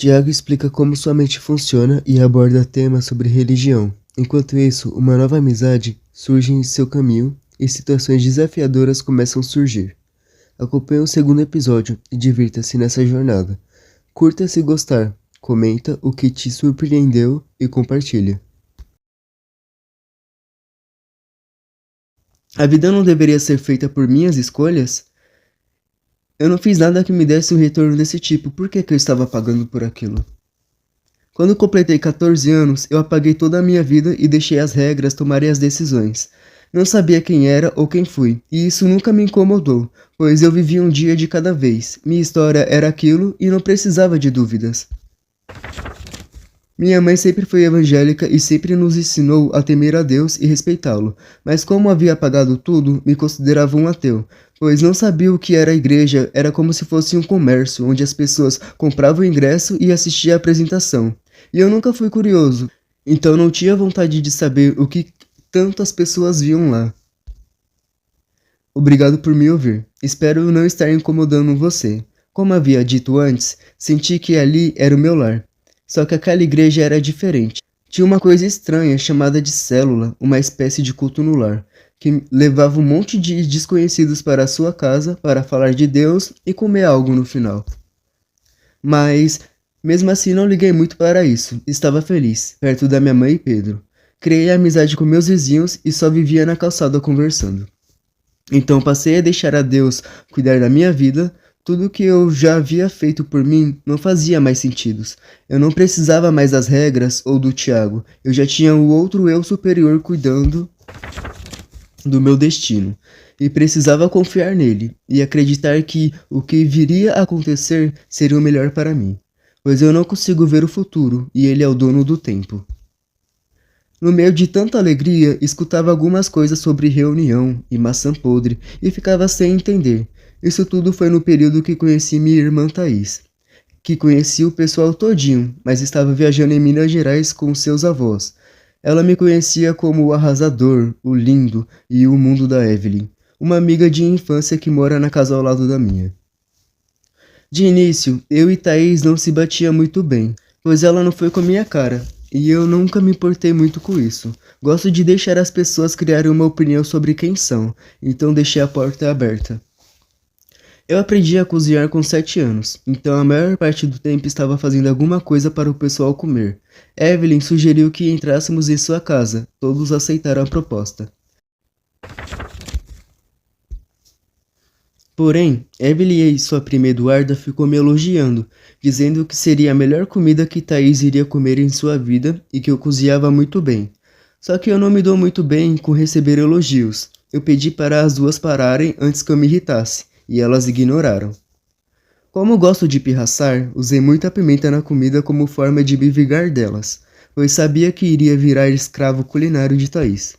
Tiago explica como sua mente funciona e aborda temas sobre religião. Enquanto isso, uma nova amizade surge em seu caminho e situações desafiadoras começam a surgir. Acompanhe o segundo episódio e divirta-se nessa jornada. Curta se gostar, comenta o que te surpreendeu e compartilha. A vida não deveria ser feita por minhas escolhas? Eu não fiz nada que me desse um retorno desse tipo, por que eu estava pagando por aquilo? Quando completei 14 anos, eu apaguei toda a minha vida e deixei as regras tomarem as decisões. Não sabia quem era ou quem fui, e isso nunca me incomodou, pois eu vivia um dia de cada vez. Minha história era aquilo e não precisava de dúvidas. Minha mãe sempre foi evangélica e sempre nos ensinou a temer a Deus e respeitá-lo, mas como havia apagado tudo, me considerava um ateu, pois não sabia o que era a igreja, era como se fosse um comércio, onde as pessoas compravam o ingresso e assistiam à apresentação. E eu nunca fui curioso, então não tinha vontade de saber o que tantas pessoas viam lá. Obrigado por me ouvir. Espero não estar incomodando você. Como havia dito antes, senti que ali era o meu lar. Só que aquela igreja era diferente. Tinha uma coisa estranha chamada de célula, uma espécie de culto no lar, que levava um monte de desconhecidos para a sua casa para falar de Deus e comer algo no final. Mas, mesmo assim, não liguei muito para isso. Estava feliz, perto da minha mãe e Pedro. Criei amizade com meus vizinhos e só vivia na calçada conversando. Então passei a deixar a Deus cuidar da minha vida. Tudo que eu já havia feito por mim não fazia mais sentido. Eu não precisava mais das regras ou do Tiago. Eu já tinha o outro eu superior cuidando do meu destino. E precisava confiar nele e acreditar que o que viria a acontecer seria o melhor para mim. Pois eu não consigo ver o futuro e ele é o dono do tempo. No meio de tanta alegria, escutava algumas coisas sobre reunião e maçã podre e ficava sem entender. Isso tudo foi no período que conheci minha irmã Thaís, que conheci o pessoal todinho, mas estava viajando em Minas Gerais com seus avós. Ela me conhecia como o arrasador, o lindo e o mundo da Evelyn, uma amiga de infância que mora na casa ao lado da minha. De início, eu e Thaís não se batia muito bem, pois ela não foi com a minha cara. E eu nunca me importei muito com isso. Gosto de deixar as pessoas criarem uma opinião sobre quem são, então deixei a porta aberta. Eu aprendi a cozinhar com 7 anos, então a maior parte do tempo estava fazendo alguma coisa para o pessoal comer. Evelyn sugeriu que entrássemos em sua casa, todos aceitaram a proposta. Porém, Evelyn e sua prima Eduarda ficou me elogiando, dizendo que seria a melhor comida que Thaís iria comer em sua vida e que eu cozinhava muito bem. Só que eu não me dou muito bem com receber elogios. Eu pedi para as duas pararem antes que eu me irritasse, e elas ignoraram. Como gosto de pirraçar, usei muita pimenta na comida como forma de me vingar delas, pois sabia que iria virar escravo culinário de Thaís.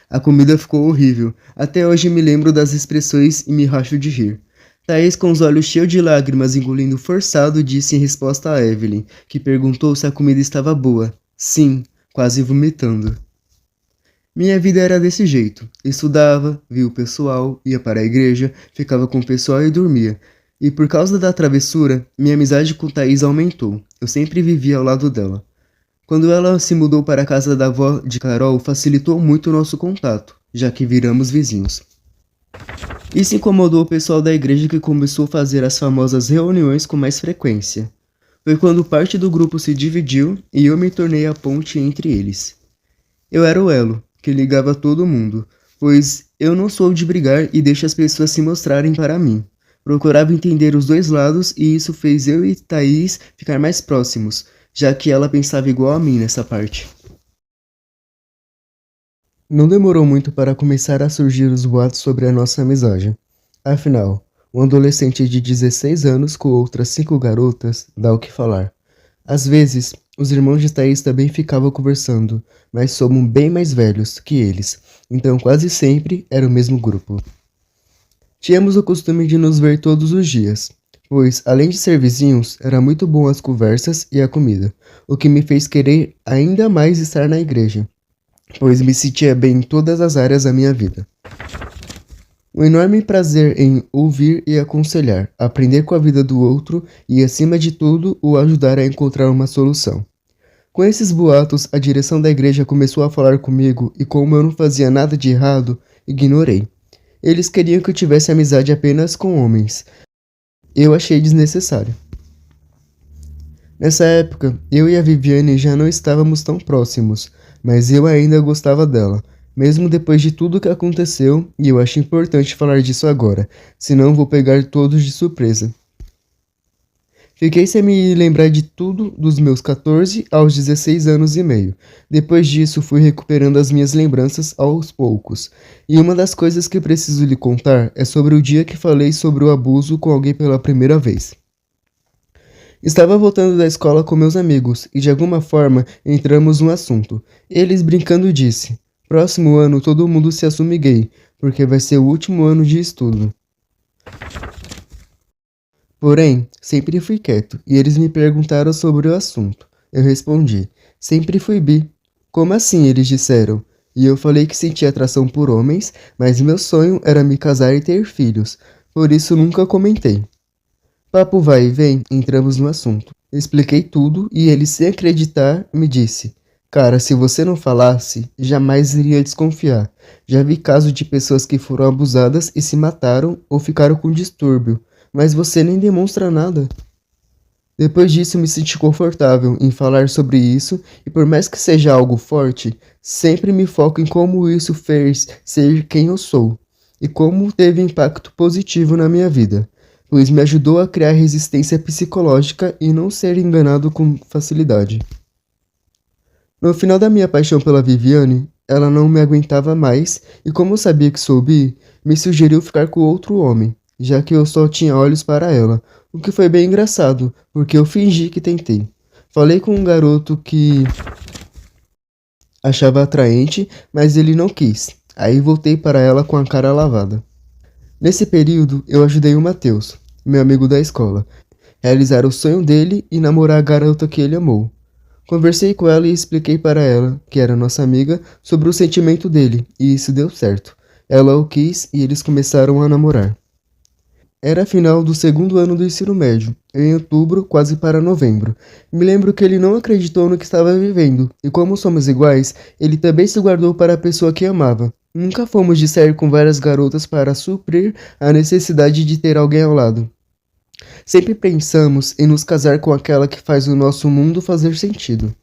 A comida ficou horrível. Até hoje me lembro das expressões e me racho de rir. Thaís, com os olhos cheios de lágrimas, engolindo forçado, disse em resposta a Evelyn, que perguntou se a comida estava boa. Sim, quase vomitando. Minha vida era desse jeito. Estudava, via o pessoal, ia para a igreja, ficava com o pessoal e dormia. E por causa da travessura, minha amizade com Thaís aumentou. Eu sempre vivia ao lado dela. Quando ela se mudou para a casa da avó de Carol, facilitou muito o nosso contato, já que viramos vizinhos. Isso incomodou o pessoal da igreja, que começou a fazer as famosas reuniões com mais frequência. Foi quando parte do grupo se dividiu e eu me tornei a ponte entre eles. Eu era o elo, que ligava todo mundo, pois eu não sou de brigar e deixo as pessoas se mostrarem para mim. Procurava entender os dois lados e isso fez eu e Thaís ficar mais próximos, já que ela pensava igual a mim nessa parte. Não demorou muito para começar a surgir os boatos sobre a nossa amizade. Afinal, um adolescente de 16 anos com outras 5 garotas dá o que falar. Às vezes, os irmãos de Thaís também ficavam conversando, mas somos bem mais velhos que eles, então quase sempre era o mesmo grupo. Tínhamos o costume de nos ver todos os dias, pois, além de ser vizinhos, era muito bom as conversas e a comida, o que me fez querer ainda mais estar na igreja, pois me sentia bem em todas as áreas da minha vida. Um enorme prazer em ouvir e aconselhar, aprender com a vida do outro e, acima de tudo, o ajudar a encontrar uma solução. Com esses boatos, a direção da igreja começou a falar comigo e, como eu não fazia nada de errado, ignorei. Eles queriam que eu tivesse amizade apenas com homens. Eu achei desnecessário. Nessa época, eu e a Viviane já não estávamos tão próximos, mas eu ainda gostava dela, mesmo depois de tudo que aconteceu, e eu acho importante falar disso agora, senão vou pegar todos de surpresa. Fiquei sem me lembrar de tudo dos meus 14 aos 16 anos e meio. Depois disso, fui recuperando as minhas lembranças aos poucos. E uma das coisas que preciso lhe contar é sobre o dia que falei sobre o abuso com alguém pela primeira vez. Estava voltando da escola com meus amigos e de alguma forma entramos no assunto. Eles brincando disse: "Próximo ano todo mundo se assume gay, porque vai ser o último ano de estudo." Porém, sempre fui quieto e eles me perguntaram sobre o assunto. Eu respondi: "Sempre fui bi." "Como assim?" eles disseram. E eu falei que sentia atração por homens, mas meu sonho era me casar e ter filhos, por isso nunca comentei. Papo vai e vem, entramos no assunto. Expliquei tudo e ele, sem acreditar, me disse: "Cara, se você não falasse, jamais iria desconfiar. Já vi casos de pessoas que foram abusadas e se mataram ou ficaram com distúrbio, mas você nem demonstra nada." Depois disso, me senti confortável em falar sobre isso e, por mais que seja algo forte, sempre me foco em como isso fez ser quem eu sou e como teve impacto positivo na minha vida, pois me ajudou a criar resistência psicológica e não ser enganado com facilidade. No final da minha paixão pela Viviane, ela não me aguentava mais e, como eu sabia que sou bi, me sugeriu ficar com outro homem, já que eu só tinha olhos para ela, o que foi bem engraçado, porque eu fingi que tentei. Falei com um garoto que achava atraente, mas ele não quis. Aí voltei para ela com a cara lavada. Nesse período, eu ajudei o Matheus, meu amigo da escola, a realizar o sonho dele e namorar a garota que ele amou. Conversei com ela e expliquei para ela, que era nossa amiga, sobre o sentimento dele, e isso deu certo. Ela o quis e eles começaram a namorar. Era final do segundo ano do ensino médio, em outubro, quase para novembro. Me lembro que ele não acreditou no que estava vivendo, e como somos iguais, ele também se guardou para a pessoa que amava. Nunca fomos de sair com várias garotas para suprir a necessidade de ter alguém ao lado. Sempre pensamos em nos casar com aquela que faz o nosso mundo fazer sentido.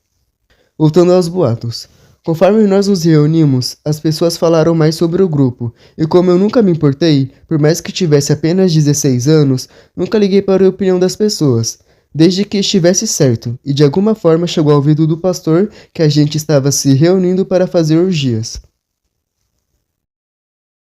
Voltando aos boatos. Conforme nós nos reunimos, as pessoas falaram mais sobre o grupo, e como eu nunca me importei, por mais que tivesse apenas 16 anos, nunca liguei para a opinião das pessoas, desde que estivesse certo, e de alguma forma chegou ao ouvido do pastor que a gente estava se reunindo para fazer orgias.